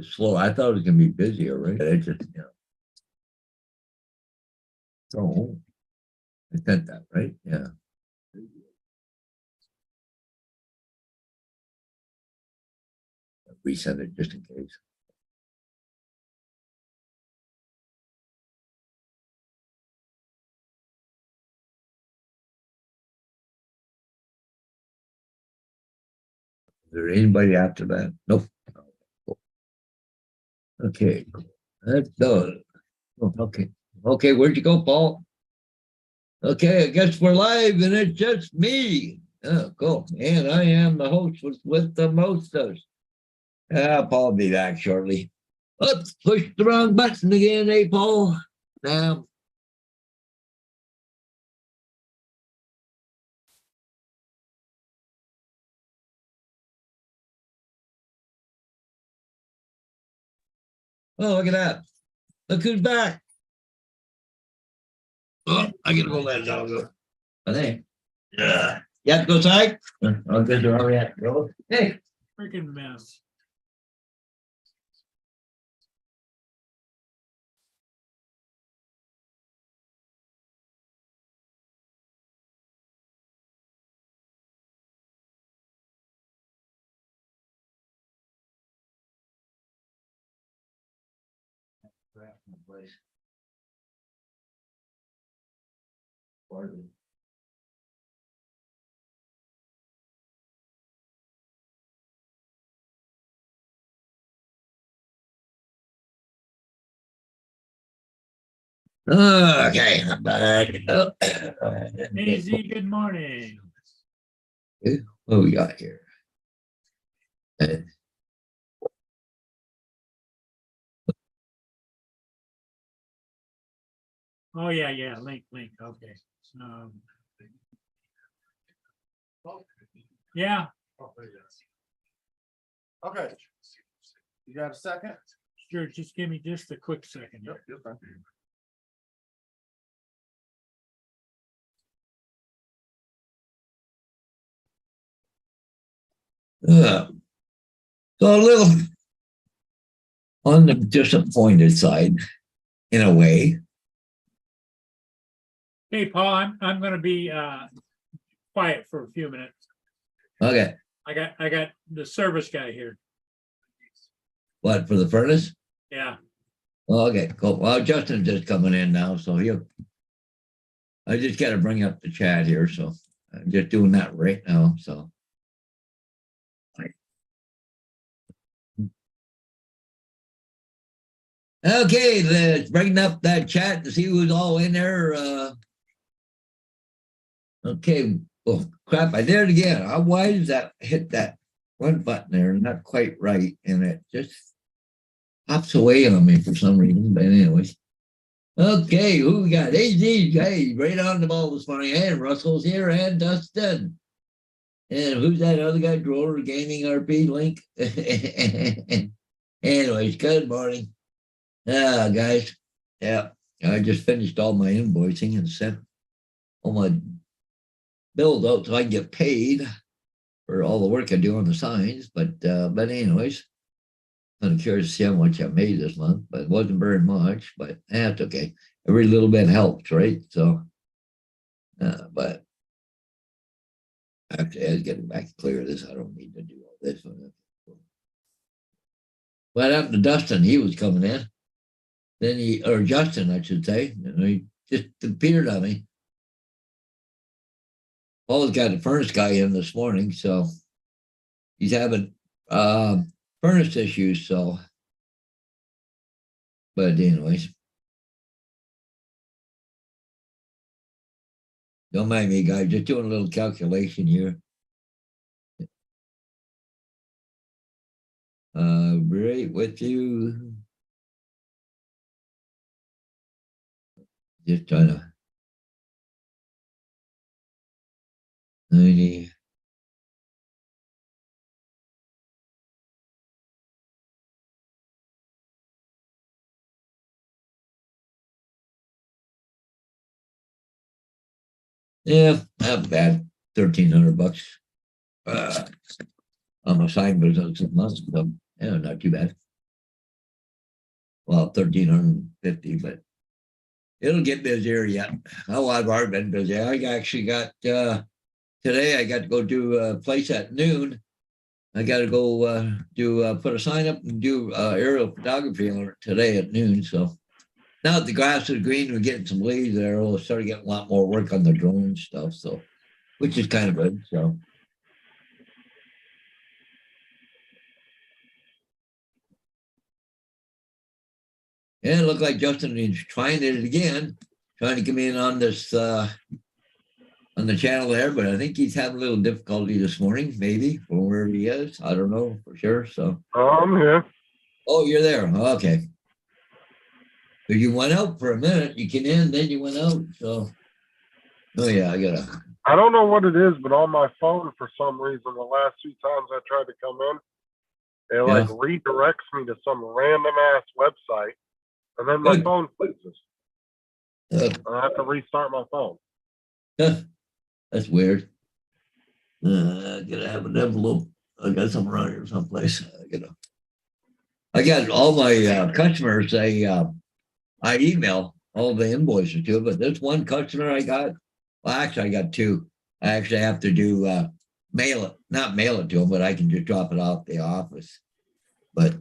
slow. I thought it was gonna be busier, right? It just, So I sent that, right? Yeah. Resend it just in case. Is there anybody after that? Nope. Okay. That's done. Okay. Okay, where'd you go, Paul? Okay, I guess we're live and it's just me. Oh, cool. And I am the host with the mostest. Paul will be back shortly. Oops, pushed the wrong button again, eh, Paul? Now. Oh, look at that. Look who's back. Oh, I gotta go let dog go. I think. Yeah. You have to go outside? Oh, good. They're already at go. Hey. Freaking mess. Okay, I'm back. Easy, good morning. What we got here? Oh, yeah, link, okay. Yeah, Okay. You got a second? sure, just give me just a quick second. Yep, you're fine. So a little on the disappointed side, in a way. Hey, Paul, I'm gonna be quiet for a few minutes. Okay, I got the service guy here. what for the furnace? Yeah, Okay, cool. Well, Justin's just coming in now, so he'll. I just got to bring up the chat here, so I'm just doing that right now. So. Okay, let's bring up that chat to see who's all in there. Okay, oh crap, I did it again. Why does that hit that one button there? Not quite right, and it just pops away on me for some reason. But anyways. Okay, who we got? AZ, hey, right on the ball this morning. And Russell's here and Dustin. And who's that other guy? Droller Gaming RP link. Anyways, good morning. Guys. Yeah, I just finished all my invoicing and sent all my bills out so I can get paid for all the work I do on the signs. But anyways, I'm curious to see how much I made this month, but it wasn't very much, but that's okay. Every little bit helps, right? So, but actually, I was getting back to clear this. I don't need to do all this. What happened to Dustin? He was coming in. Then or Justin, I should say, he just appeared on me. Paul's got the furnace guy in this morning, so he's having furnace issues. So, but anyways, don't mind me, guys. Just doing a little calculation here. Right with you. Just trying to 90. Yeah, not bad. $1,300 on my side business a month. So, yeah, not too bad. well, 1,350, but it'll get busier yet. Oh, I've already been busy. I actually got, today I got to go do a place at noon. I got to go put a sign up and do aerial photography on it today at noon. So now that the grass is green, we're getting some leaves there. We'll start getting a lot more work on the drone stuff. So, which is kind of good. So. Yeah, it looked like Justin is trying it again, trying to come in on this on the channel there, but I think he's having a little difficulty this morning, maybe from where he is. I don't know for sure. So, I'm here. oh, you're there. Okay. But you went out for a minute. You came in, then you went out. So, oh yeah, I gotta. I don't know what it is, but on my phone, for some reason, the last few times I tried to come in, it like redirects me to some random ass website, and then my Good. phone freezes. Uh, And I have to restart my phone. that's weird. I gotta have an envelope. I got some around here someplace. I got all my customers. I email all the invoices to, but this one customer I got. Well, actually, I got two. I actually have to do not mail it to them, but I can just drop it off the office. But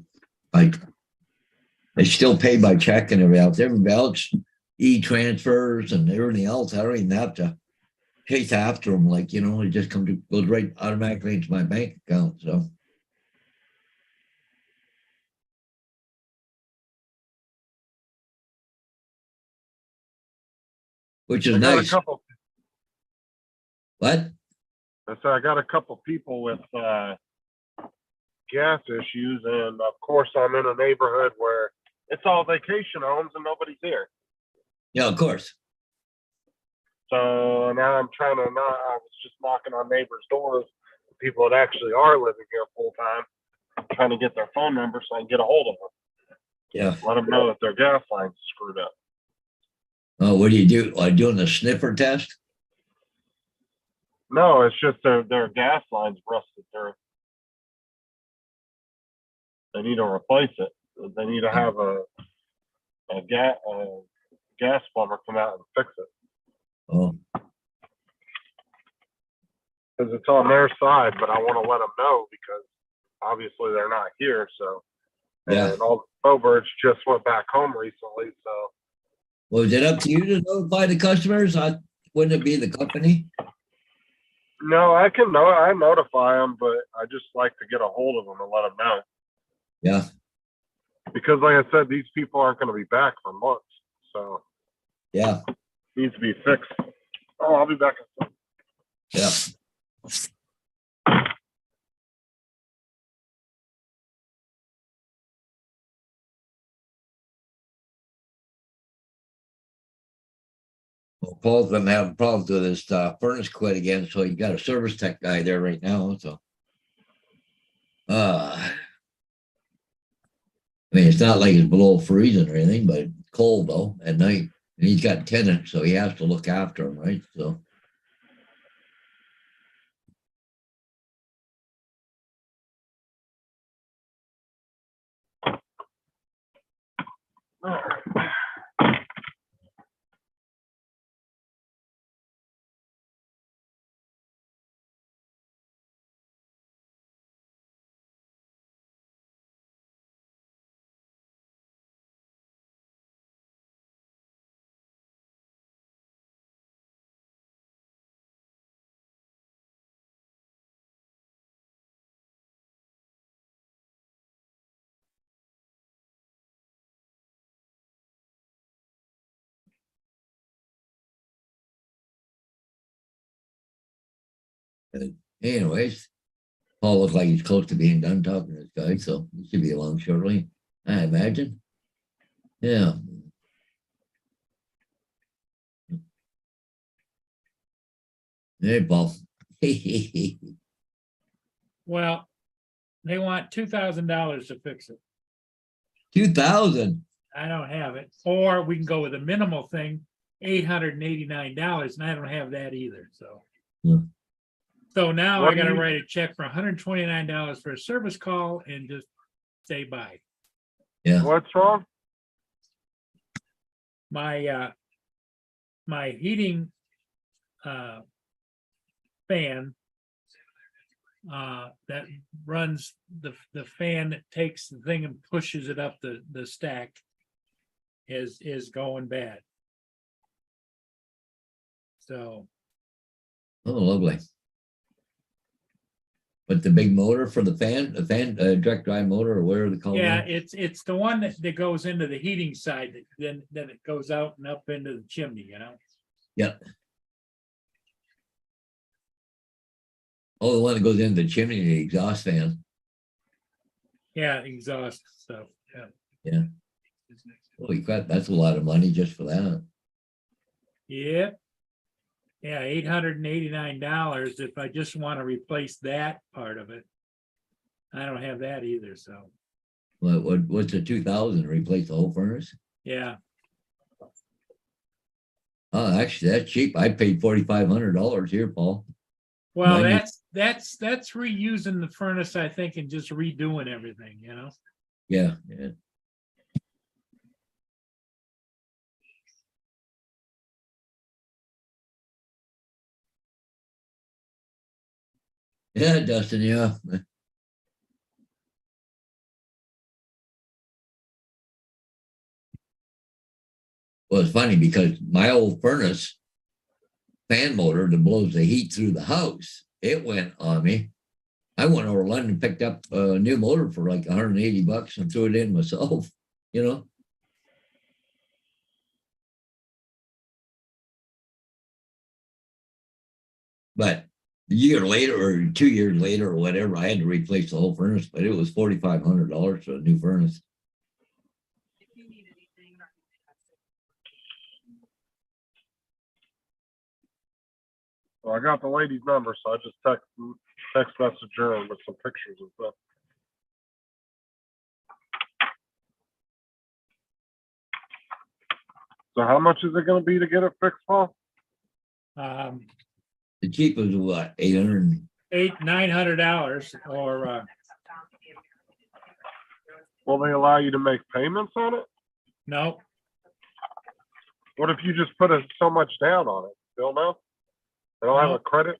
they still pay by check and everything else. Everybody else e-transfers and everything else. I don't even have to chase after them. Like, it just goes right automatically into my bank account. So. Which is I got nice. a couple. What? I got a couple people with gas issues, and of course, I'm in a neighborhood where it's all vacation homes and nobody's here. Yeah, of course. So now I'm trying to not. I was just knocking on neighbors' doors, people that actually are living here full time, trying to get their phone number so I can get a hold of them. Yeah. Let them know that their gas line's screwed up. Oh, what do you do? Like doing the sniffer test? No, it's just their gas line's rusted. They need to replace it. They need to have a gas plumber come out and fix it. Oh, Because it's on their side, but I want to let them know because obviously they're not here. So, yeah. and all the snowbirds just went back home recently. So, Was it up to you to notify the customers? Wouldn't it be the company? no, I notify them, but I just like to get a hold of them and let them know. Yeah. Because, like I said, these people aren't going to be back for months. So, Yeah. it needs to be fixed. Oh, I'll be back in a second. Yeah. Well, Paul's been having problems with his furnace quit again, so you got a service tech guy there right now. So, I mean, it's not like it's below freezing or anything, but it's cold though at night, and he's got tenants, so he has to look after them, right? So. All right. Anyways, Paul looks like he's close to being done talking to this guy, so he should be along shortly, I imagine. Yeah. Hey, Paul. Well, they want $2,000 to fix it. 2,000. I don't have it. Or we can go with a minimal thing, $889, and I don't have that either, so. Yeah. So now What I do gotta you- write a check for $129 for a service call and just say bye. Yeah. What's wrong? my heating fan that runs the fan that takes the thing and pushes it up the stack is going bad. So Oh, lovely. But the big motor for the fan, direct drive motor, or whatever they call yeah, it. it's the one that goes into the heating side, then it goes out and up into the chimney, you know? Yep. Oh, the one that goes into the chimney, the exhaust fan. Yeah, exhaust stuff, yeah. Yeah. Holy crap, that's a lot of money just for that. Yep. Yeah, $889 if I just want to replace that part of it. I don't have that either, so, What's the 2000, replace the whole furnace? yeah. Oh, actually, that's cheap. I paid $4,500 here, Paul. Well, Mine that's reusing the furnace, I think, and just redoing everything, you know? Yeah. Yeah, Dustin, yeah. Well, it's funny because my old furnace fan motor that blows the heat through the house, it went on me. I went over to London, picked up a new motor for like $180 and threw it in myself, you know? But a year later or 2 years later or whatever, I had to replace the whole furnace, but it was $4,500 for a new furnace. So I got the lady's number, so I just text message her with some pictures and stuff. So how much is it going to be to get it fixed, Paul? The cheapest was what, 800? $900 or Will they allow you to make payments on it? no, What if you just put so much down on it? Still no? They don't have No. a credit,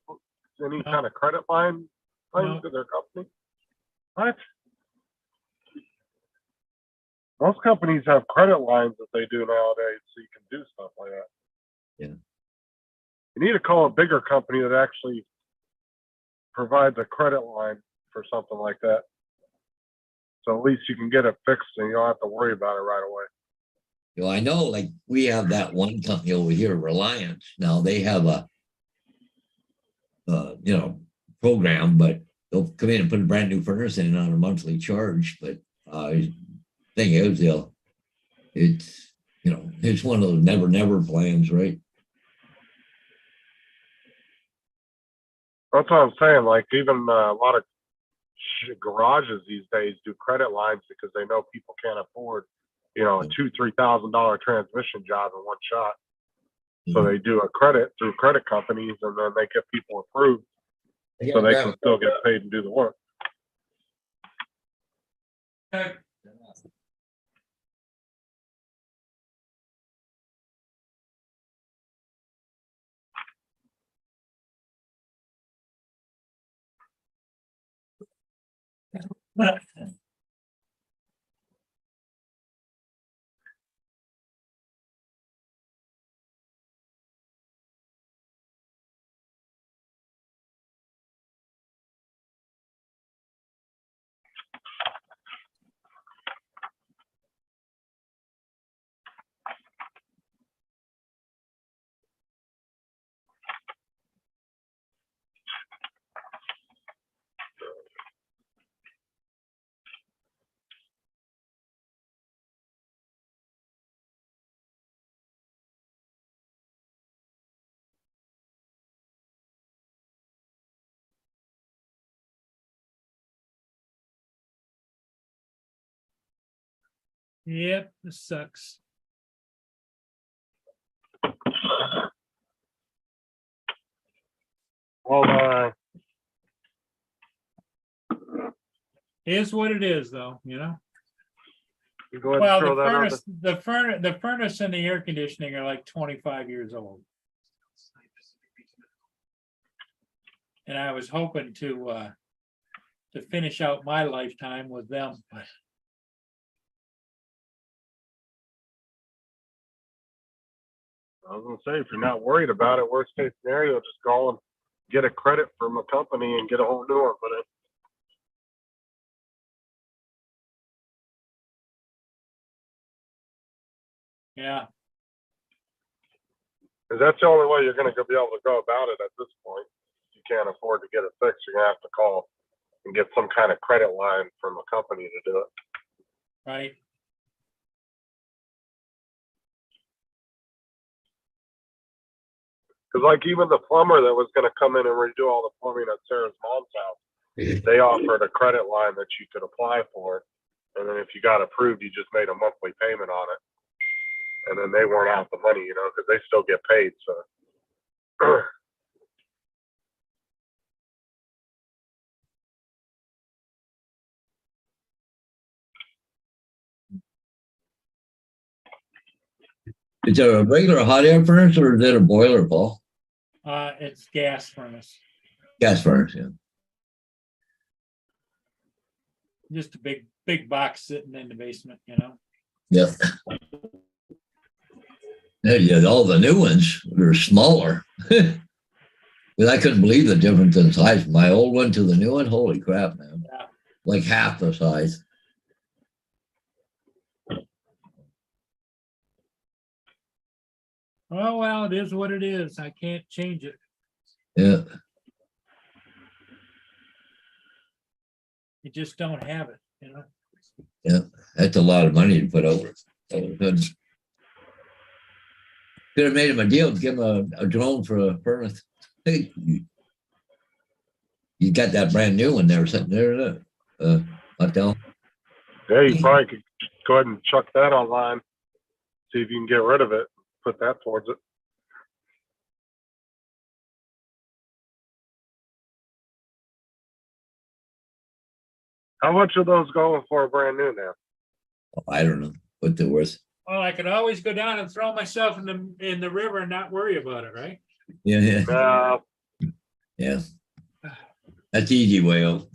any No. kind of credit line No. to their company? What? Most companies have credit lines that they do nowadays, so you can do stuff like that. Yeah. You need to call a bigger company that actually provides a credit line for something like that. So at least you can get it fixed and you don't have to worry about it right away. You know, I know like we have that one company over here, Reliance. Now they have a program, but they'll come in and put a brand new furnace in on a monthly charge. But thing is, it's one of those never plans, right? That's what I'm saying. Like even a lot of garages these days do credit lines because they know people can't afford, a $2,000-3,000 transmission job in one shot. So they do a credit through credit companies, and then they get people approved so they can still get paid and do the work. yep, this sucks. Well, Is what it is, though, you know? You go ahead Well, and throw the that out furnace, the furnace and the air conditioning are like 25 years old. And I was hoping to finish out my lifetime with them, but I was gonna say, if you're not worried about it, worst case scenario, just call and get a credit from a company and get a whole new one put in. yeah, Cause that's the only way you're gonna be able to go about it at this point. You can't afford to get it fixed, you're gonna have to call and get some kind of credit line from a company to do it. right. Cause like even the plumber that was gonna come in and redo all the plumbing at Sarah's mom's house, they offered a credit line that you could apply for. And then if you got approved, you just made a monthly payment on it. And then they weren't out the money, you know, cause they still get paid, so. Is there a regular hot air furnace or is it a boiler, Paul? It's gas furnace, Gas furnace, yeah. just a big box sitting in the basement, you know? Yep. Yeah, all the new ones are smaller. But I couldn't believe the difference in size. My old one to the new one, holy crap, man. Yeah. Like half the size. Oh, well, it is what it is. I can't change it. Yeah. You just don't have it, you know? Yeah. That's a lot of money to put over. Could have made him a deal, give him a drone for a furnace. Hey, you got that brand new one there sitting there, hotel. Yeah, you probably could just go ahead and chuck that online, see if you can get rid of it, put that towards it. How much are those going for brand new now? I don't know what they're worth. Well, I could always go down and throw myself in the river and not worry about it, right? Yeah, yeah, yeah. That's the easy way out.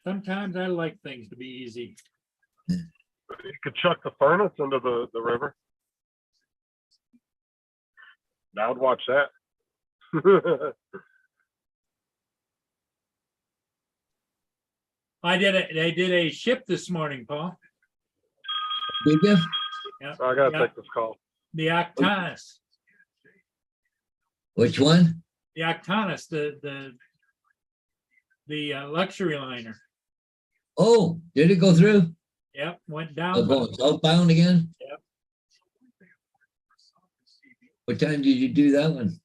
Sometimes I like things to be easy. You could chuck the furnace into the river. I would watch that. They did a ship this morning, Paul. Did you? Yeah, I gotta yeah. take this call. The Octanus, Which one? the Octanus, the luxury liner. Oh, did it go through? Yep, went Oh, down. going southbound again? Yep. What time did you do that one?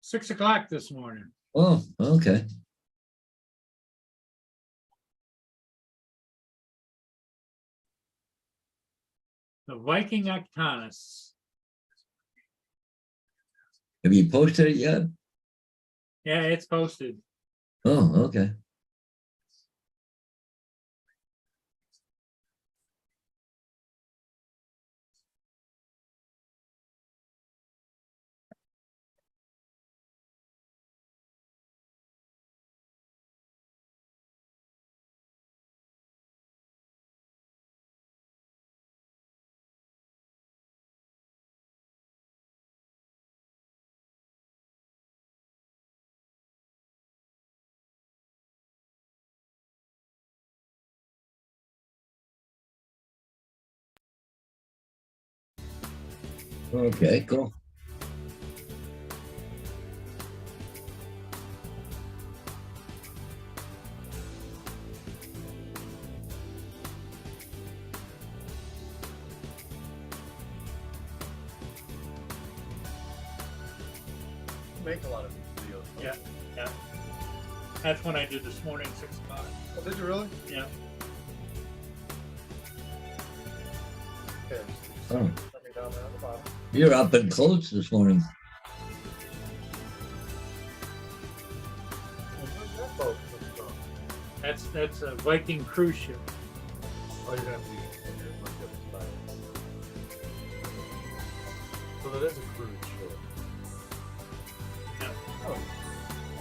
6 o'clock this morning. Oh, okay. The Viking Octanus. Have you posted it yet? Yeah, it's posted. Oh, okay. Okay, cool. Make a lot of these videos. Yeah, yeah. That's what I did this morning, 6 o'clock. Oh, did you really? Yeah. Okay. Oh, Let me down there on the bottom. you're up and close this morning. Where's that boat from? That's a Viking cruise ship. Oh, you're gonna have to use your finger. Look at the style. So that is a cruise ship. Yeah. Oh,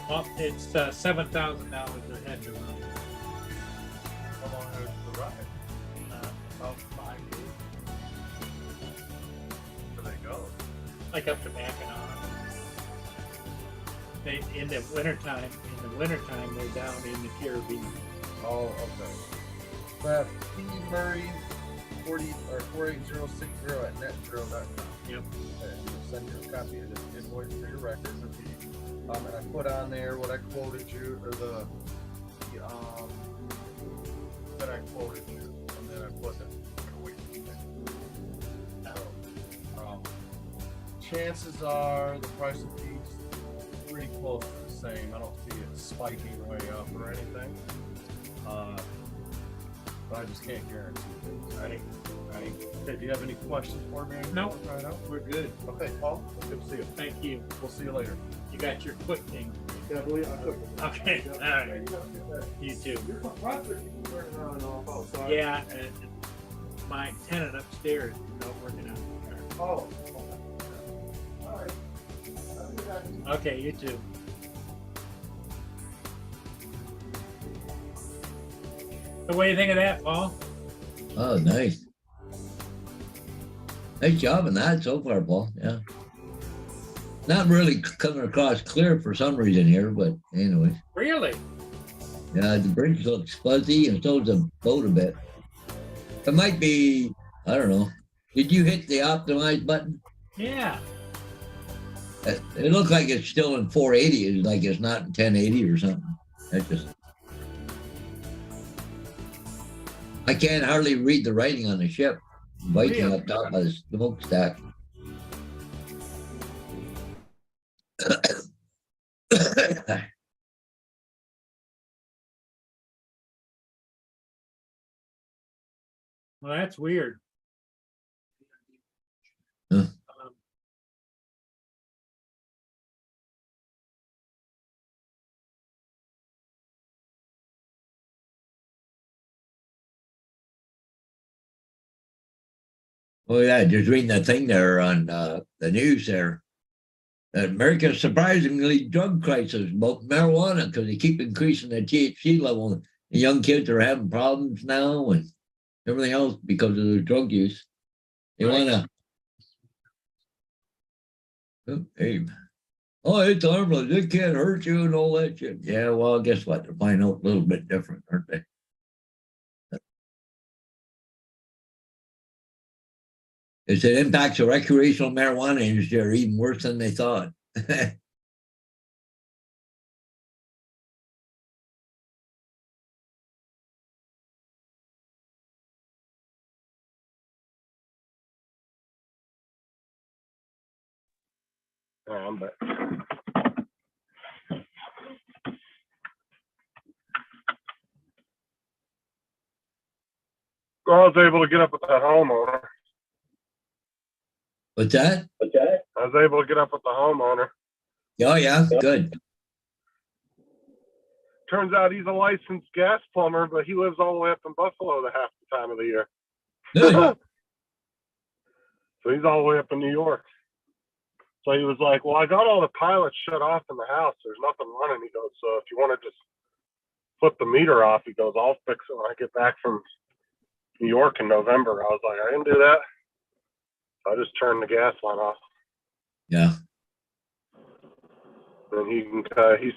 Well, it's $7,000 a head to run. how long is the ride? About 5 years, Where they go? like up to Mackinac. They in the wintertime, they're down in the Caribbean. Oh, okay. So I have P. Murray 40 or 48060 at netzero.com. Yep. And you'll send you a copy of this invoice for your records. And I put on there what I quoted you, or the that I quoted you, and then I put it away. So, chances are the price of these pretty close to the same. I don't see it spiking way up or anything. But I just can't guarantee things. Right. Okay, do you have any questions for me? No. Right now? We're good. Okay, Paul, good to see you. Thank you. We'll see you later. You got your quick thing. Yeah, believe I took Okay. All right. You too. Yeah. My tenant upstairs is not working out. Oh. Okay. You too. So what do you think of that, Paul? Oh, nice. Nice job on that so far, Paul. Yeah. Not really coming across clear for some reason here, but anyway. Really? Yeah, the bridge looks fuzzy and so does the boat a bit. It might be, I don't know. Did you hit the optimize button? Yeah. It looked like it's still in 480. It's like it's not in 1080 or something. That just. I can't hardly read the writing on the ship. Biting Really? up top of the smokestack. Well, that's weird. Huh. Oh yeah, just reading that thing there on the news there. America's surprisingly drug crisis about marijuana because they keep increasing the THC level. The young kids are having problems now and everything else because of the drug use. They Right. want to. Oh, it's harmless. It can't hurt you and all that shit. Yeah, well, guess what? They're finding out a little bit different, aren't they? As it impacts the recreational marijuana industry are even worse than they thought. I'm back. Well, I was able to get up with that homeowner. What's that? I was able to get up with the homeowner. Oh, yeah, good. Turns out he's a licensed gas plumber, but he lives all the way up in Buffalo the half the time of the year. Good. So he's all the way up in New York. So he was like, well, I got all the pilots shut off in the house. There's nothing running. He goes, so if you want to just flip the meter off, he goes, I'll fix it when I get back from New York in November. I was like, I can do that. So I just turned the gas line off. Yeah. And he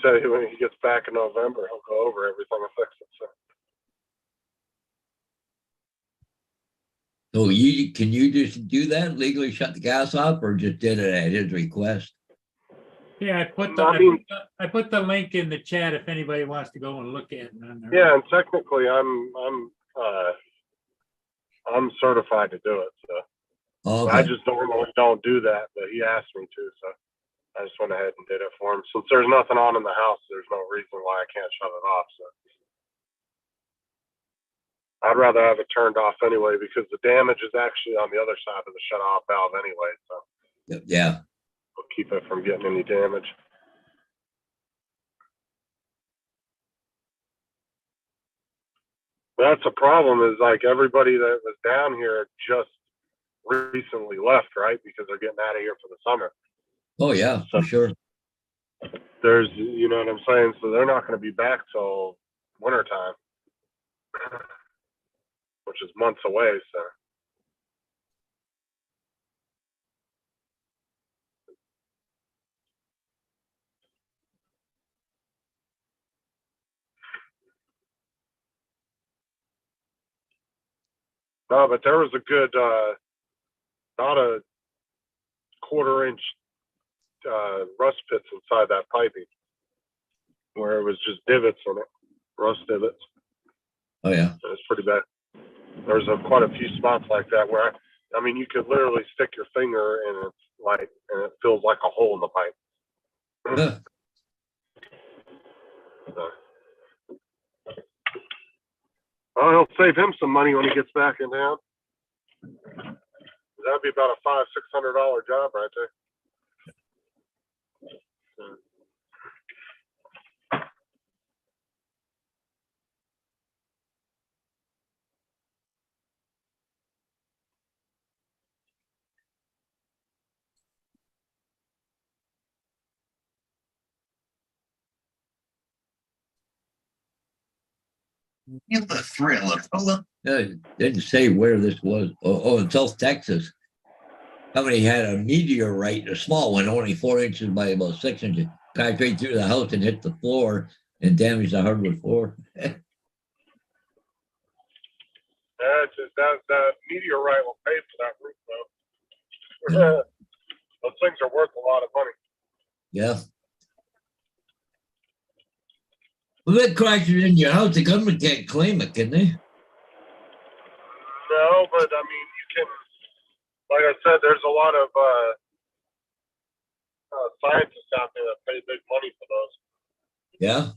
said when he gets back in November, he'll go over everything and fix it. So can you just do that, legally shut the gas off, or just did it at his request? Yeah, I put the link in the chat if anybody wants to go and look at it on there. Yeah, and technically I'm certified to do it. So Okay. I just normally don't do that, but he asked me to, so I just went ahead and did it for him. Since there's nothing on in the house, there's no reason why I can't shut it off. So I'd rather have it turned off anyway, because the damage is actually on the other side of the shut off valve anyway. So Yeah. we'll keep it from getting any damage. That's a problem. Is like everybody that was down here just recently left, right? Because they're getting out of here for the summer. Oh, yeah, for sure. There's, you know what I'm saying? So they're not going to be back till wintertime, which is months away. So. No, but there was a good, not a quarter-inch rust pits inside that piping, where it was just divots in it, rust divots. Oh, yeah. It was pretty bad. There's quite a few spots like that where, I mean, you could literally stick your finger and it's like, and it feels like a hole in the pipe. Huh. So, well, it'll save him some money when he gets back in town. That'd be about a $500-600 job right there. So, You the thrill of fella. Didn't say where this was. Oh, in South Texas. Somebody had a meteorite, a small one, only 4 inches by about 6 inches, cracked right through the house and hit the floor and damaged the hardwood floor. yeah, it's just that meteorite will pay for that roof, though. Those things are worth a lot of money. Yeah. Well, that crashes in your house, the government can't claim it, can they? No, but I mean, you can, like I said, there's a lot of scientists out there that pay big money for those. Yeah.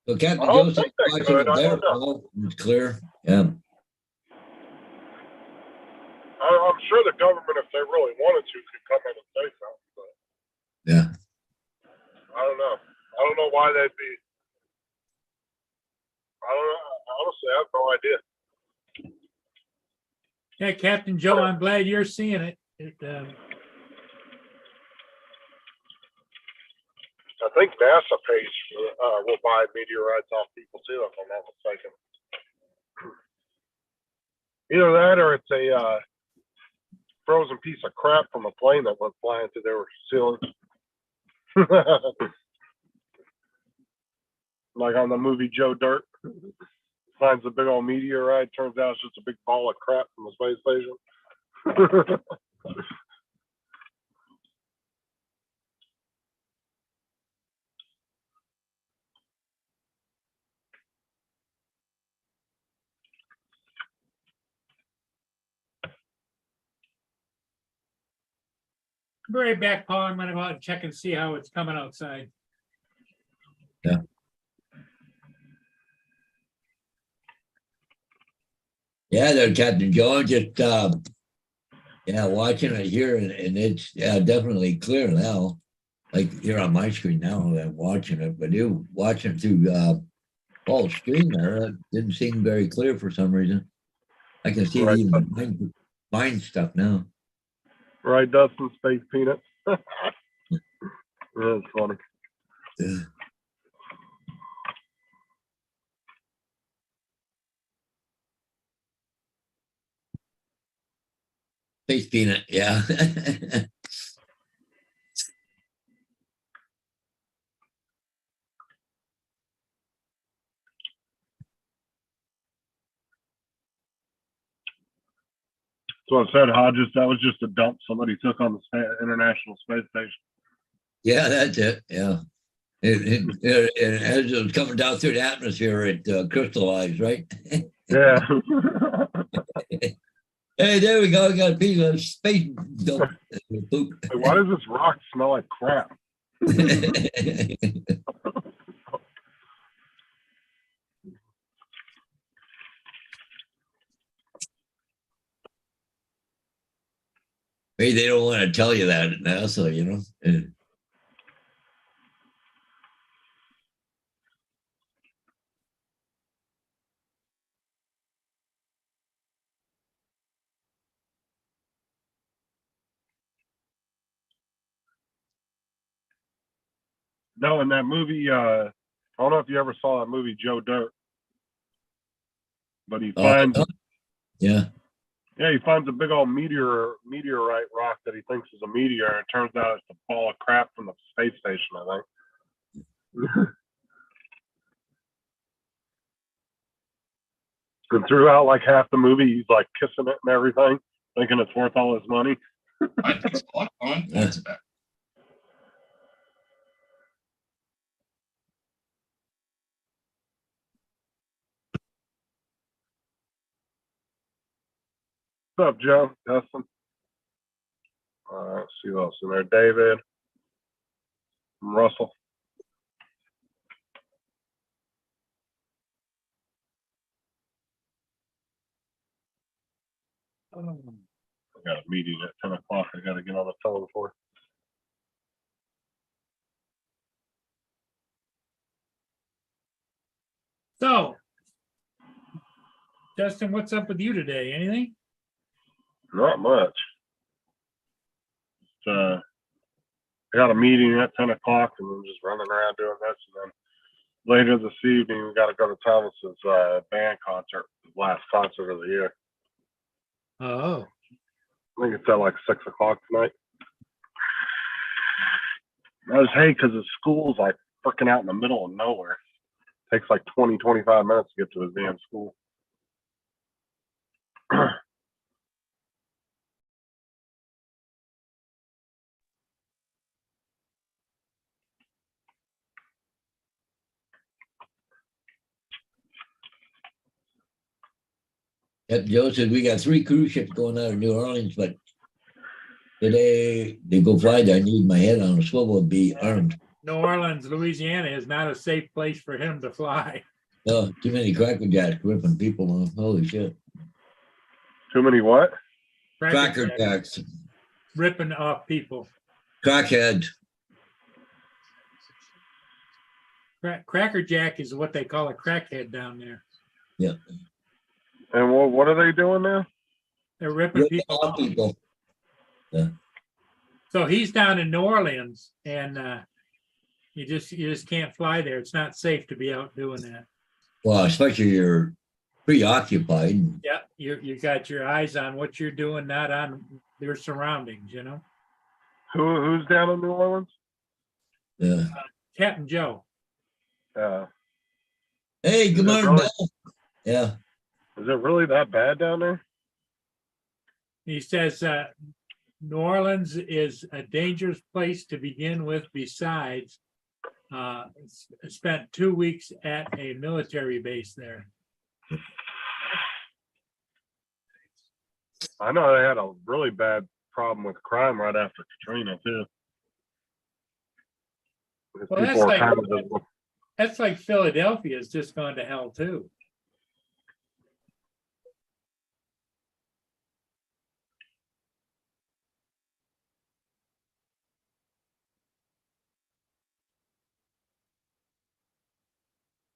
So Captain I don't Joseph think they watching could. it I there. don't know. Oh, it's clear. Yeah. I'm sure the government, if they really wanted to, could come in and say something. But Yeah. I don't know. I don't know why they'd be. I don't know. Honestly, I have no idea. Yeah, Captain Joe, I'm glad you're seeing it. I think NASA pays will buy meteorites off people too, if I'm not mistaken. Either that, or it's a frozen piece of crap from a plane that went flying through their ceiling. Like on the movie Joe Dirt, finds a big old meteorite. Turns out it's just a big ball of crap from the space station. Be right back, Paul. I'm gonna go out and check and see how it's coming outside. Yeah, there, Captain Joe. Just watching it here, and it's definitely clear now. Like here on my screen now, I'm watching it, but you watching it through Paul's screen there, it didn't seem very clear for some reason. I can see Right. even mine stuff now. Right, Dustin, Space Peanuts. That's funny. Yeah. Space Peanut, yeah. So I said, Hodges, that was just a dump somebody took on the International Space Station. Yeah, that's it. Yeah. And as it was coming down through the atmosphere, it crystallized, right? Yeah. Hey, there we go. We got a piece of space dump. Poop. Hey, why does this rock smell like crap? Maybe they don't want to tell you that now, so you know. No, in that movie, I don't know if you ever saw that movie Joe Dirt, but he Oh, finds yeah. yeah, he finds a big old meteorite rock that he thinks is a meteor. And it turns out it's a ball of crap from the space station, I think. And throughout like half the movie, he's like kissing it and everything, thinking it's worth all his money. I think a lot of fun. That's about. What's up, Joe? Dustin? Let's see who else in there. David. Russell. I got a meeting at 10 o'clock. I got to get on the phone for. So, Justin, what's up with you today? Anything? Not much. Just, I got a meeting at 10 o'clock and I'm just running around doing this. And then later this evening, we got to go to Thomas's band concert, his last concert of the year. Oh, I think it's at like 6 o'clock tonight. I just hate because his school's like freaking out in the middle of nowhere. Takes like 20, 25 minutes to get to his damn school. Yep, Joe said we got 3 cruise ships going out of New Orleans, but today they go Friday. I need my head on a swivel and be armed. New Orleans, Louisiana is not a safe place for him to fly. Oh, too many Cracker Jacks ripping people on. Holy shit. Too many what? Cracker Jack Jacks. ripping off people. Crackhead. Cracker Jack is what they call a crackhead down there. Yeah. And what are they doing now? They're ripping Ripping people off off. people. Yeah. So he's down in New Orleans, and you just can't fly there. It's not safe to be out doing that. Well, especially you're preoccupied. Yeah, you got your eyes on what you're doing, not on your surroundings. You know. Who's down in New Orleans? Yeah. Captain Joe. Hey, good Is it morning, really- Bill. Yeah. Is it really that bad down there? He says New Orleans is a dangerous place to begin with. Besides, spent 2 weeks at a military base there. I know they had a really bad problem with crime right after Katrina too. Because Well, people that's were like- kind of just, That's like Philadelphia's just gone to hell too.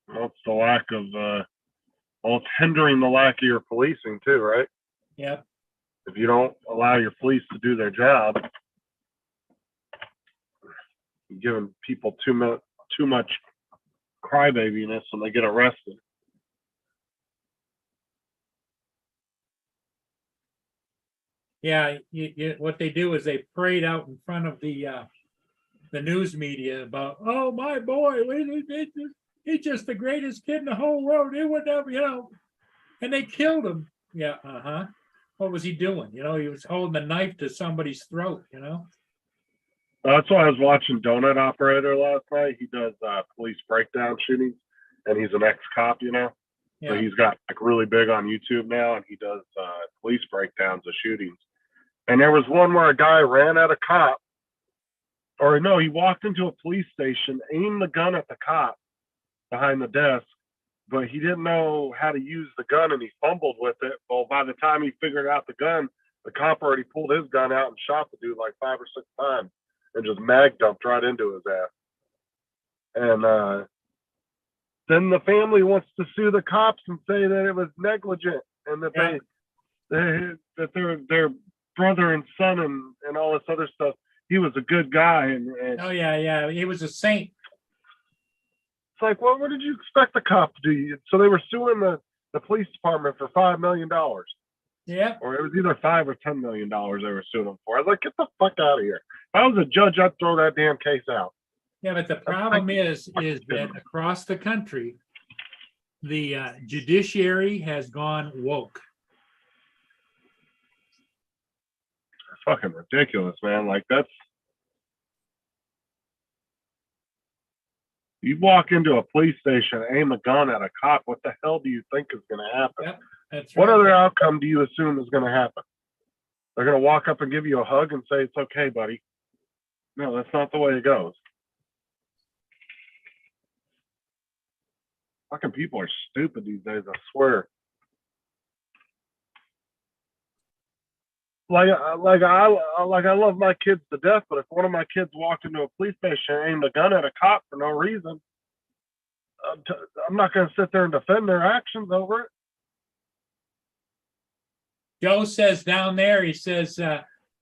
well, it's the lack of well, it's hindering the lack of your policing too, right? Yep. If you don't allow your police to do their job, you're giving people too much crybabyiness when they get arrested. Yeah, what they do is they parade out in front of the news media about, oh, my boy, he's just the greatest kid in the whole world. It would never, and they killed him. Yeah, what was he doing? He was holding a knife to somebody's throat. That's why I was watching Donut Operator last night. He does police breakdown shootings, and he's an ex-cop, So Yeah, he's got like really big on YouTube now, and he does police breakdowns of shootings. And there was one where a guy ran at a cop, or no, he walked into a police station, aimed the gun at the cop behind the desk, but he didn't know how to use the gun, and he fumbled with it. Well, by the time he figured out the gun, the cop already pulled his gun out and shot the dude like 5 or 6 times, and just mag dumped right into his ass. And then the family wants to sue the cops and say that it was negligent and that that their brother and son and all this other stuff. He was a good guy, and oh yeah, he was a saint like, well, what did you expect the cop to do? So they were suing the police department for $5 million. Yeah, Or it was either $5 or $10 million they were suing them for. I was like, get the fuck out of here. If I was a judge, I'd throw that damn case out. yeah, but the problem is that across the country, the judiciary has gone woke. It's fucking ridiculous, man. Like that's you walk into a police station, aim a gun at a cop. What the hell do you think is going to happen? Yep, that's What right. other outcome do you assume is going to happen? They're going to walk up and give you a hug and say, it's okay, buddy. No, that's not the way it goes. Fucking people are stupid these days, I swear. I love my kids to death, but if one of my kids walked into a police station and aimed a gun at a cop for no reason, I'm not going to sit there and defend their actions over it. Joe says down there, he says,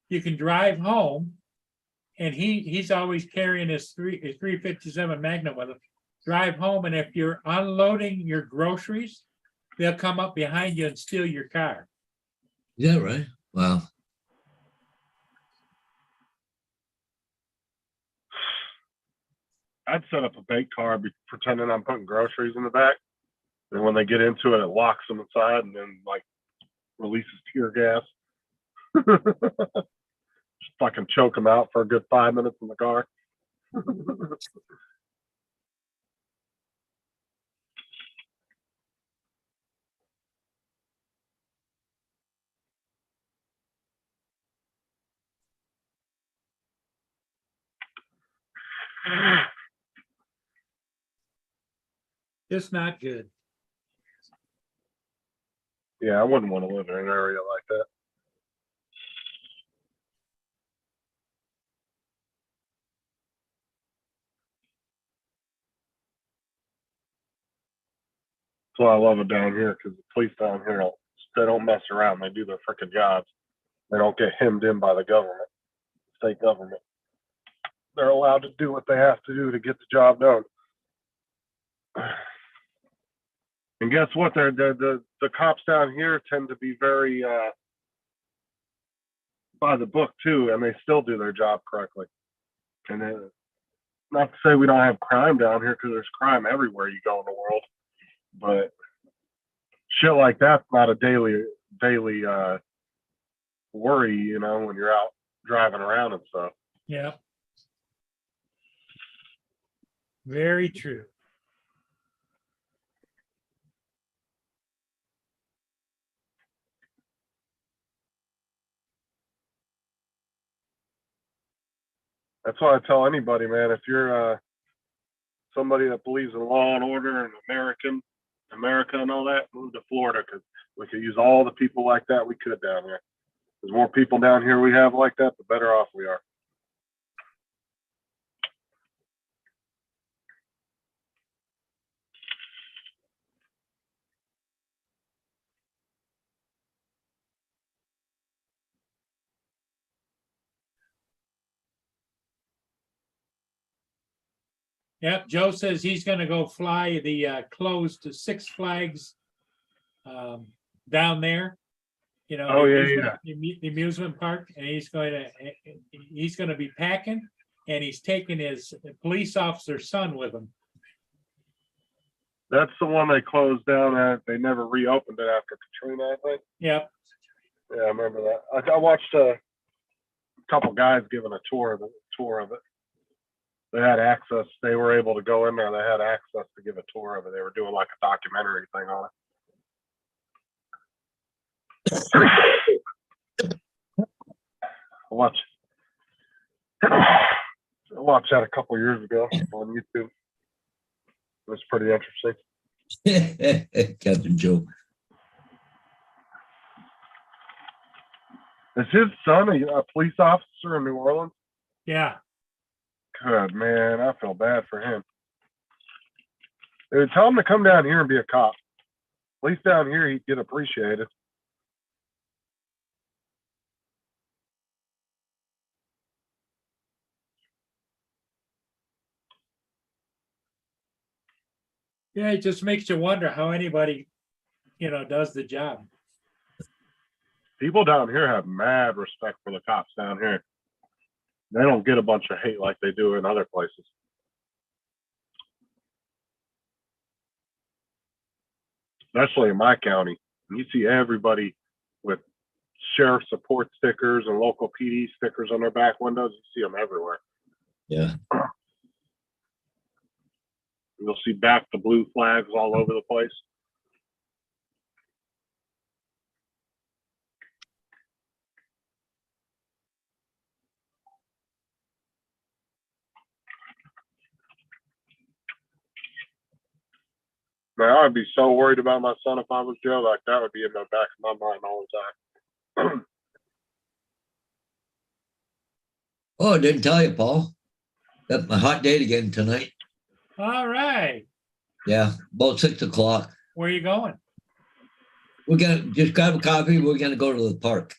you can drive home. And he's always carrying his 357 Magnum with him. Drive home, and if you're unloading your groceries, they'll come up behind you and steal your car. Is that right? Wow. I'd set up a bait car, pretending I'm putting groceries in the back, and when they get into it, it locks them inside, and then like releases tear gas. Just fucking choke them out for a good 5 minutes in the car. It's not good. Yeah, I wouldn't want to live in an area like that. That's why I love it down here, because the police down here, they don't mess around. They do their freaking jobs. They don't get hemmed in by the government, state government. They're allowed to do what they have to do to get the job done. And guess what? The cops down here tend to be very by the book too, and they still do their job correctly. And then, not to say we don't have crime down here, because there's crime everywhere you go in the world, but shit like that's not a daily worry, you know, when you're out driving around and stuff. Yeah. Very true. That's why I tell anybody, man, if you're somebody that believes in law and order and America and all that, move to Florida, because we could use all the people like that we could down here. The more people down here we have like that, the better off we are. Yep, Joe says he's gonna go fly the closed Six Flags down there. You know, Oh, yeah, the amusement park, and he's gonna be packing, and he's taking his police officer son with him. That's the one they closed down at. They never reopened it after Katrina, I think. Yep. Yeah, I remember that. I watched a couple guys giving a tour of it. They had access. They were able to go in there. They had access to give a tour of it. They were doing like a documentary thing on it. I watched that a couple years ago on YouTube. It was pretty interesting. Captain Joe. Is his son a police officer in New Orleans? Yeah. Good, man. I feel bad for him. They would tell him to come down here and be a cop. At least down here he'd get appreciated. Yeah, it just makes you wonder how anybody, does the job. People down here have mad respect for the cops down here. They don't get a bunch of hate like they do in other places. Especially in my county. You see everybody with sheriff support stickers and local PD stickers on their back windows. You see them everywhere. Yeah. You'll see back the blue flags all over the place. Man, I'd be so worried about my son if I was Joe. Like that would be in the back of my mind all the time. Oh, I didn't tell you, Paul. Got my hot date again tonight. All right. Yeah, about 6 o'clock. Where are you going? We're gonna just grab a coffee. We're gonna go to the park.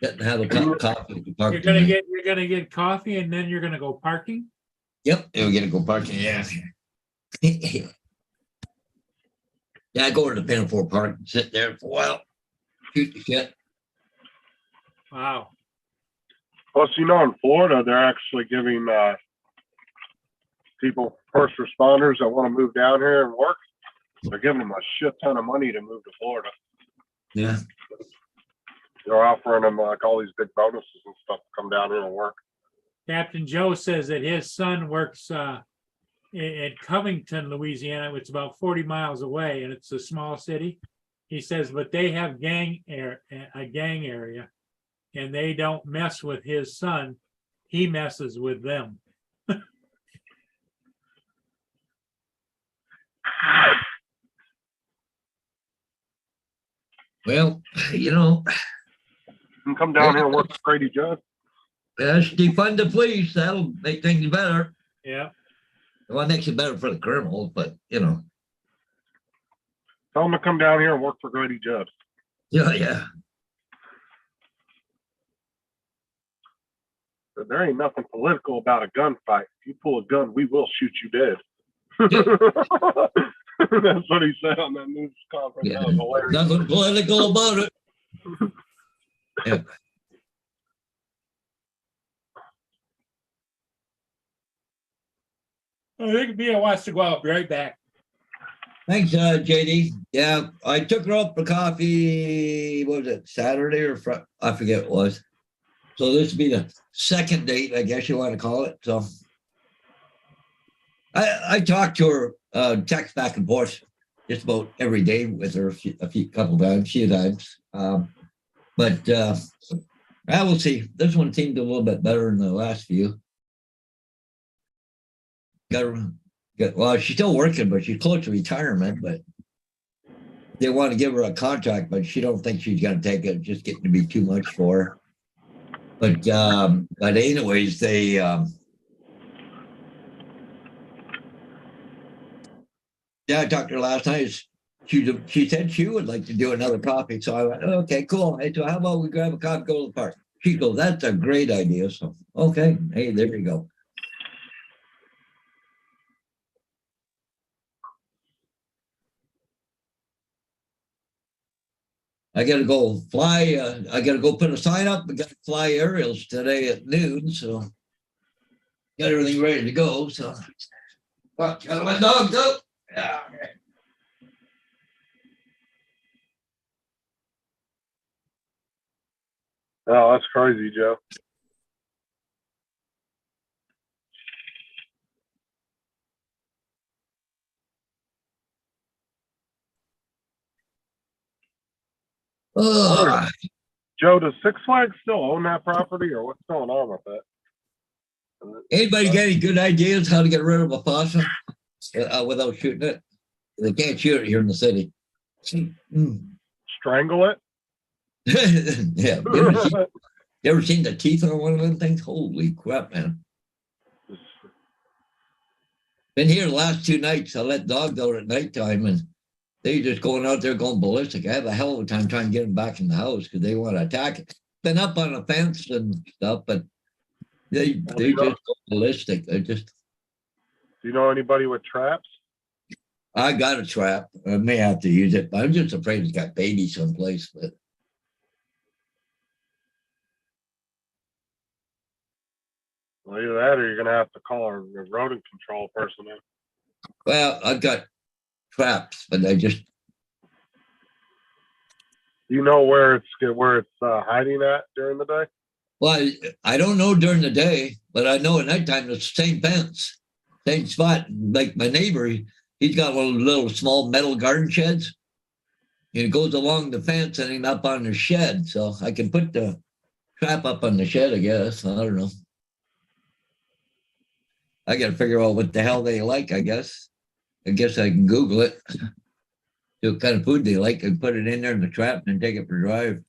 Get and have a cup of coffee at the park. You're gonna get coffee and then you're gonna go parking? Yep, and we're gonna go parking. Yeah. Yeah, I go to the Pinafore Park and sit there for a while, shoot the shit. Wow. Plus, in Florida, they're actually giving people, first responders that want to move down here and work, they're giving them a shit ton of money to move to Florida. Yeah. They're offering them like all these big bonuses and stuff to come down here and work. Captain Joe says that his son works in Covington, Louisiana, which is about 40 miles away, and it's a small city. He says, but they have a gang area, and they don't mess with his son. He messes with them. Well, You can come down here and work for Grady Judd. let's defund the police. That'll make things better. Yeah. Well, it makes it better for the criminals, but Tell them to come down here and work for Grady Judd. yeah. But there ain't nothing political about a gunfight. If you pull a gun, we will shoot you dead. That's what he said on that news conference. Yeah. That was hilarious. Nothing political about it. Yeah. I think Mia wants to go out. Be right back. Thanks, JD. Yeah, I took her up for coffee. What was it, Saturday or Friday? I forget what it was. So this would be the second date, I guess you want to call it. So I talked to her, text back and forth just about every day with her a couple times, few times. But I will see. This one seemed a little bit better than the last few. Well, she's still working, but she's close to retirement. But they want to give her a contract, but she don't think she's going to take it. It's just getting to be too much for her. But anyways, they yeah, I talked to her last night. She said she would like to do another coffee. So I went, okay, cool. Hey, so how about we grab a coffee, go to the park? She goes, that's a great idea. So okay, hey, there you go. I got to go fly. I got to go put a sign up. I got to fly aerials today at noon. So got everything ready to go. So got my dogs up. Yeah. Oh, that's crazy, Joe. Oh, Joe, does Six Flags still own that property, or what's going on with that? anybody got any good ideas how to get rid of a possum without shooting it? They can't shoot it here in the city. Strangle it? Yeah. You ever seen the teeth on one of them things? Holy crap, man. Been here the last 2 nights. I let dogs out at nighttime and they just going out there going ballistic. I have a hell of a time trying to get them back in the house because they want to attack it. Been up on a fence and stuff, but they just go ballistic. They just Do you know anybody with traps? I got a trap. I may have to use it, but I'm just afraid it's got babies someplace. But Well, either that or you're gonna have to call a rodent control person in. well, I've got traps, but I just You know where it's hiding at during the day? well, I don't know during the day, but I know at nighttime it's the same fence, same spot. Like my neighbor, he's got one of those little small metal garden sheds. And it goes along the fence and he's up on the shed. So I can put the trap up on the shed, I guess. I don't know. I got to figure out what the hell they like, I guess. I guess I can Google it. See what kind of food they like and put it in there in the trap and then take it for a drive.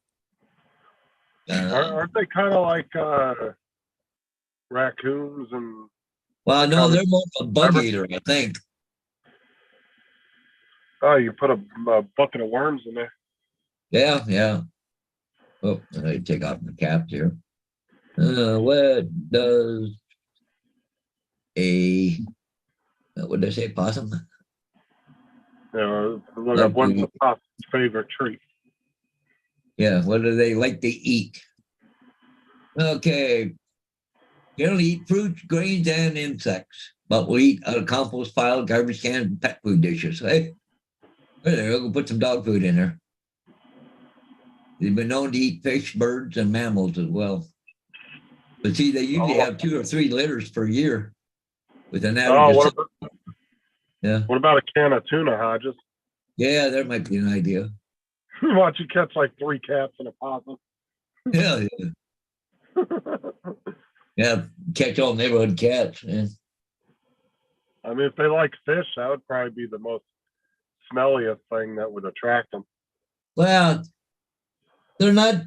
Aren't they kind of like raccoons and? Well, no, they're more of a bug eater, I think. Oh, you put a bucket of worms in there. Yeah, yeah. Oh, I take off my cap here. What does what did I say, possum? Look up what's the possum's favorite treat. Yeah, what do they like to eat? Okay. Generally eat fruits, grains, and insects, but will eat out of compost pile, garbage can, and pet food dishes. Hey, there, I'll go put some dog food in there. They've been known to eat fish, birds, and mammals as well. But see, they usually have 2 or 3 litters per year with an average. What about a can of tuna, Hodges? Yeah, that might be an idea. Watch you catch like 3 cats and a possum. Yeah, yeah, catch all neighborhood cats. Yeah. I mean, if they like fish, that would probably be the most smelliest thing that would attract them. Well, they're not,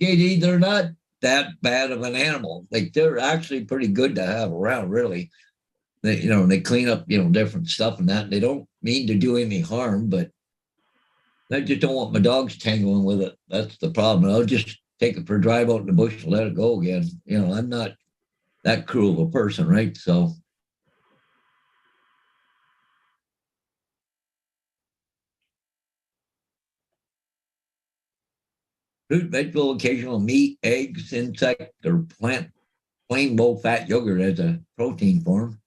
JD, they're not that bad of an animal. Like they're actually pretty good to have around, really. They clean up, different stuff and that. They don't mean to do any harm, but I just don't want my dogs tangling with it. That's the problem. I'll just take it for a drive out in the bush and let it go again. I'm not that cruel of a person, right? So. Fruit, vegetable, occasional meat, eggs, insect, or plant, plain low-fat yogurt as a protein form.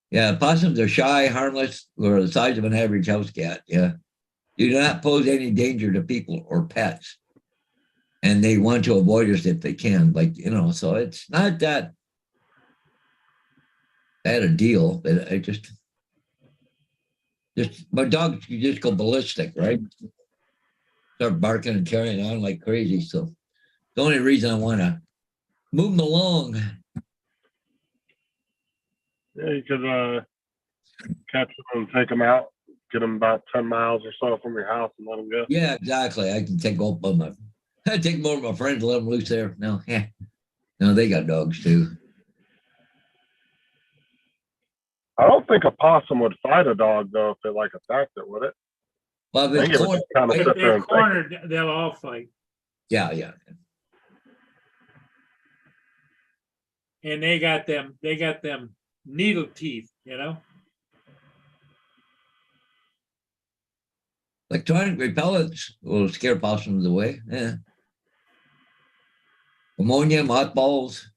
Yeah, possums are shy, harmless, or the size of an average house cat. Yeah. Do not pose any danger to people or pets. And they want to avoid us if they can. So it's not that bad a deal. But I just my dogs can just go ballistic, right? Start barking and carrying on like crazy. So the only reason I want to move them along. Yeah, you could catch them and take them out, get them about 10 miles or so from your house and let them go. Yeah, exactly. I can take more of my friends, let them loose there. No, they got dogs too. I don't think a possum would fight a dog though if it attacked it, would it? Well, if it's cornered, If they're cornered, they'll all fight. yeah. And they got them needle teeth, Electronic repellents will scare possums away. Yeah. Ammonia, mothballs.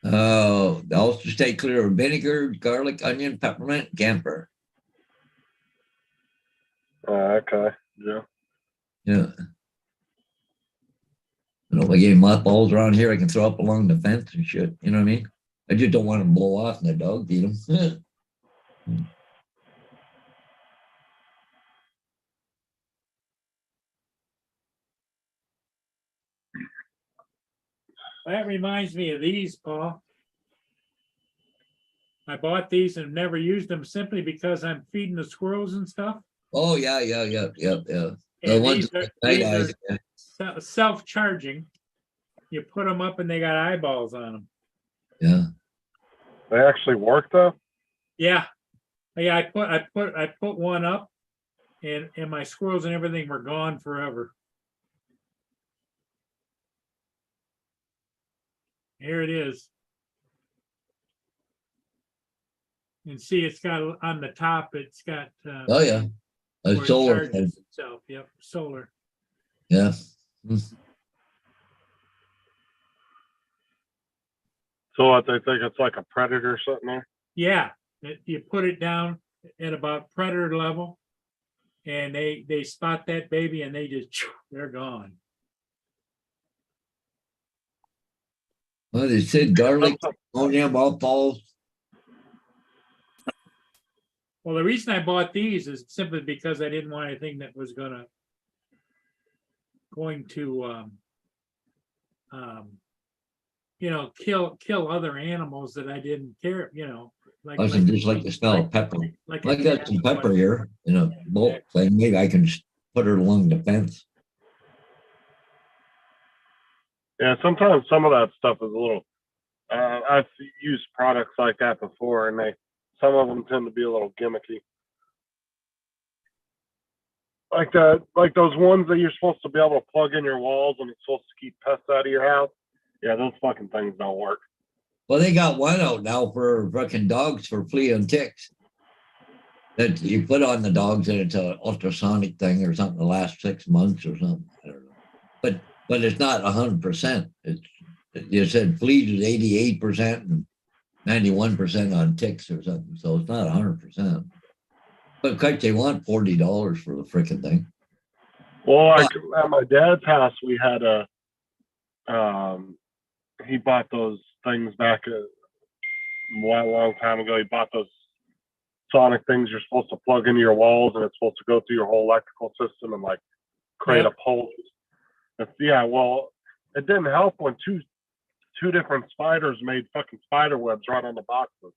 Also stay clear of vinegar, garlic, onion, peppermint, camphor. Okay. Yeah. Yeah. If I get mothballs around here, I can throw up along the fence and shit. You know what I mean? I just don't want them to blow off and the dog eat them. That reminds me of these, Paul. I bought these and never used them simply because I'm feeding the squirrels and stuff. Oh, yeah. The And ones these night eyes. are self-charging. You put them up and they got eyeballs on them. Yeah. They actually work though? Yeah. I put one up and my squirrels and everything were gone forever. Here it is. And see, it's got on the top, it's got, Oh, yeah. A where it solar charges thing. itself. Yep, solar. Yeah. So what, they think it's like a Predator sitting there? Yeah, you put it down at about predator level, and they spot that baby, and they just they're gone. Well, they said garlic, ammonia, mothballs. Well, the reason I bought these is simply because I didn't want anything that was going to kill other animals that I didn't care, I should just like the smell of pepper. like I got some pepper here in a bulk thing. Maybe I can just put it along the fence. Yeah, sometimes some of that stuff is a little. I've used products like that before, and some of them tend to be a little gimmicky. Like those ones that you're supposed to be able to plug in your walls and it's supposed to keep pests out of your house. Yeah, those fucking things don't work. Well, they got one out now for fucking dogs for flea and ticks. That you put on the dogs and it's an ultrasonic thing or something. The last 6 months or something. I don't know. But it's not 100%. It's you said fleas is 88% and 91% on ticks or something. So it's not 100%. But quite they want $40 for the freaking thing. Well, like at my dad's house, we had he bought those things back a long time ago. He bought those sonic things you're supposed to plug into your walls, and it's supposed to go through your whole electrical system and like create a pulse. Yeah, well, it didn't help when two different spiders made fucking spider webs right on the boxes.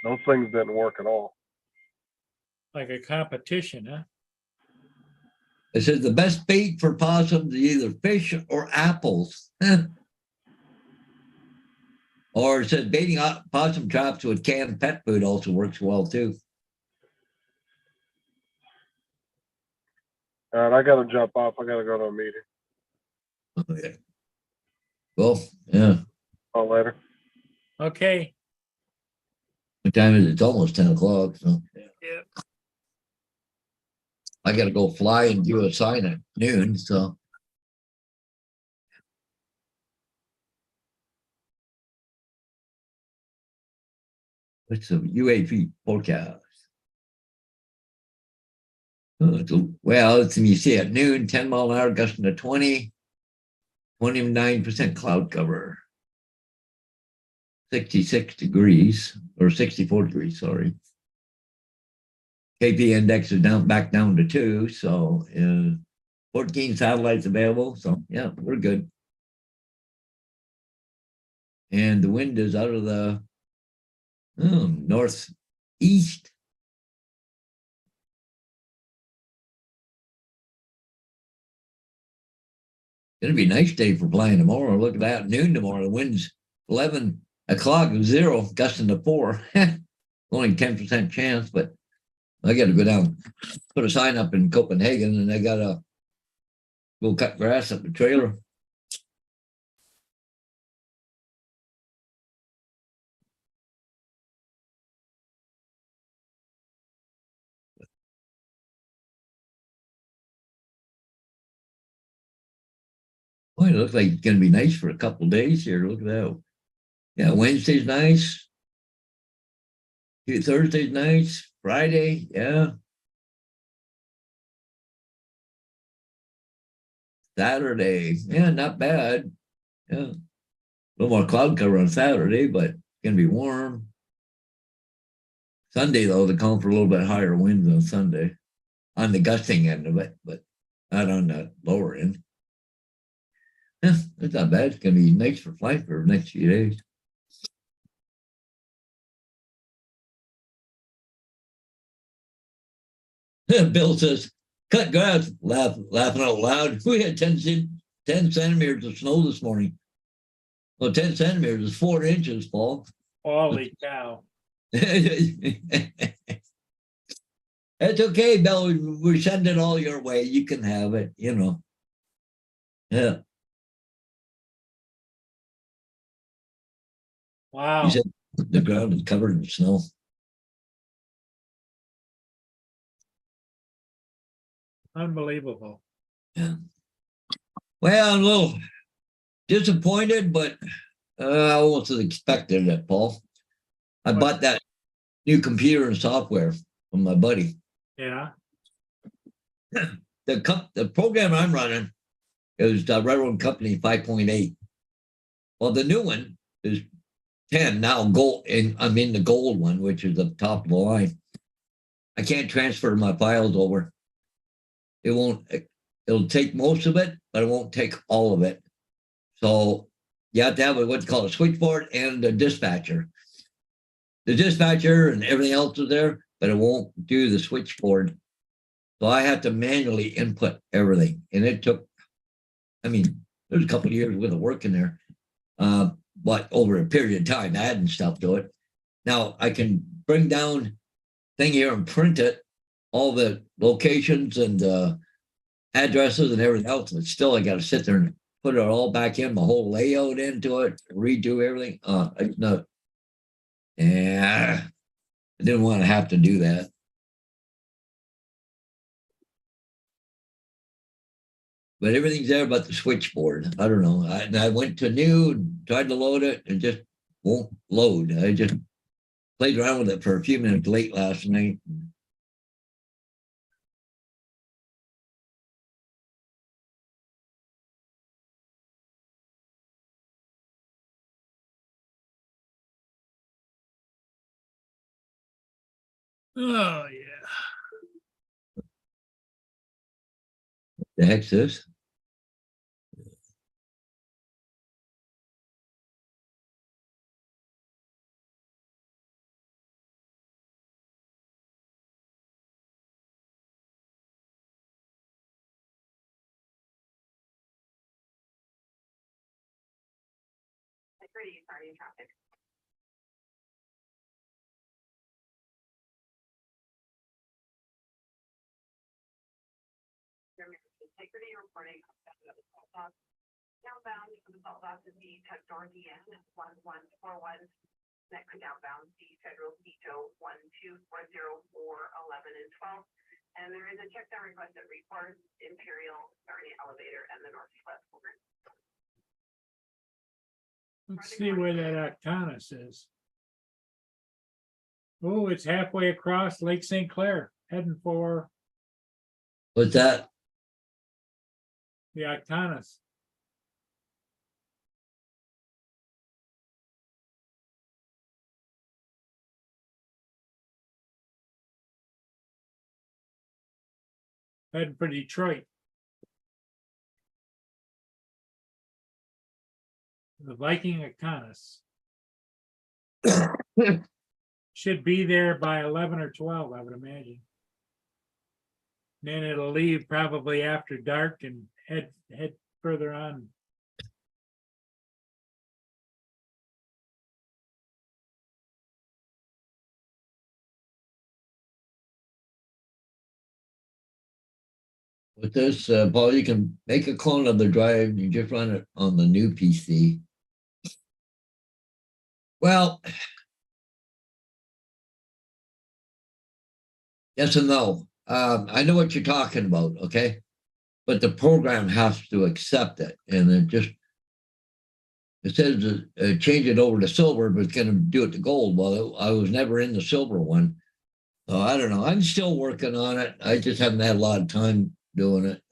Those things didn't work at all. like a competition, huh? It says the best bait for possums is either fish or apples. Or it says baiting possum traps with canned pet food also works well too. All right, I gotta jump off. I gotta go to a meeting. Okay. Well, yeah. I'll later. Okay. What time is it? It's almost 10 o'clock. So Yeah. I got to go fly and do a sign at noon. So what's the UAP forecast? Well, it's you see at noon, 10 mile an hour gusting to 20, 29% cloud cover, 66 degrees or 64 degrees, sorry. KP index is back down to 2, so 14 satellites available. So yeah, we're good. And the wind is out of the northeast. Gonna be a nice day for flying tomorrow. Look at that, noon tomorrow. The wind's 11 o'clock, 0, gusting to 4. Only 10% chance, but I got to go down, put a sign up in Copenhagen, and I got to go cut grass at the trailer. Boy, it looks like it's going to be nice for a couple of days here. Look at that. Yeah, Wednesday's nice. Thursday's nice. Friday, yeah. Saturday, yeah, not bad. Yeah. A little more cloud cover on Saturday, but it's going to be warm. Sunday, though, they're calling for a little bit higher winds on Sunday on the gusting end of it, but not on the lower end. Yeah, it's not bad. It's going to be nice for flight for the next few days. Bill says, cut grass, laughing out loud. We had 10 centimeters of snow this morning. Well, 10 centimeters is 4 inches, Paul. Holy cow. It's okay, Bill. We send it all your way. You can have it, Yeah. Wow, He said the ground is covered in snow. unbelievable. Yeah. Well, I'm a little disappointed, but I almost expected it, Paul. I What? bought that new computer and software from my buddy. Yeah, The program I'm running is the Railroad Company 5.8. Well, the new one is 10 now, gold, and I'm in the gold one, which is the top of the line. I can't transfer my files over. It won't, it'll take most of it, but it won't take all of it. So you have to have what's called a switchboard and a dispatcher. The dispatcher and everything else is there, but it won't do the switchboard. So I had to manually input everything. And it took, I mean, there's a couple of years worth of work in there. But over a period of time, adding stuff to it. Now I can bring down thing here and print it, all the locations and addresses and everything else, but still I got to sit there and put it all back in, my whole layout into it, redo everything. It's not. Yeah, I didn't want to have to do that. But everything's there but the switchboard. I don't know. I went to new, tried to load it, and just won't load. I just played around with it for a few minutes late last night. oh, yeah. The heck's this? Integrity reporting downbound from the salt off to the Tech Northeast 1141. Next downbound the Federal Veto 1240 for 11 and 12. And there is a check down request at Report Imperial starting elevator and the Northwest corner. Let's see where that Octanus is. Oh, it's halfway across Lake St. Clair, heading for What's that? the Octanus. Heading for Detroit. The Viking Octanus. Should be there by 11 or 12, I would imagine. Then it'll leave probably after dark and head further on. With this, Paul, you can make a clone of the drive and you just run it on the new PC. Well, yes and no. I know what you're talking about, okay? But the program has to accept it. And it says change it over to silver, but it's going to do it to gold. Well, I was never in the silver one. So I don't know. I'm still working on it. I just haven't had a lot of time doing it.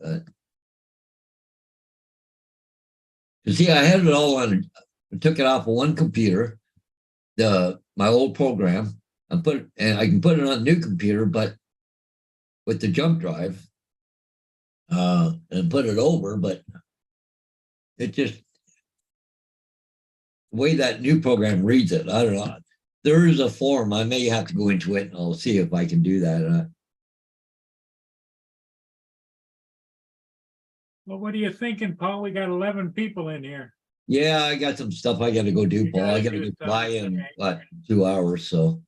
You see, I had it all on, I took it off of one computer, my old program, and I can put it on a new computer, but with the jump drive, and put it over, but it just, the way that new program reads it, I don't know. There is a form. I may have to go into it and I'll see if I can do that. Well, what are you thinking, Paul? We got 11 people in here. Yeah, I got some stuff I got to go do, You Paul. I gotta got to do get by something, in okay. what 2 hours. So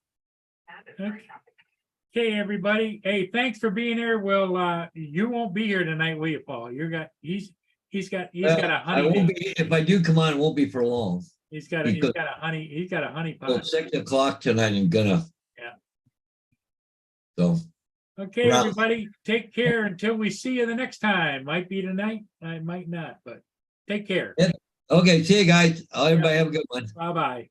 Okay, everybody. Hey, thanks for being here. Well, you won't be here tonight, will you, Paul? He's got a I honeymoon. won't be, if I do come on, it won't be for long. He's got He could- a honey Well, pot. 6 o'clock tonight, I'm gonna. Yeah. So, Okay, Well- everybody, take care until we see you the next time. Might be tonight, I might not, but take care. okay, see you guys. Everybody have a good one. Bye-bye.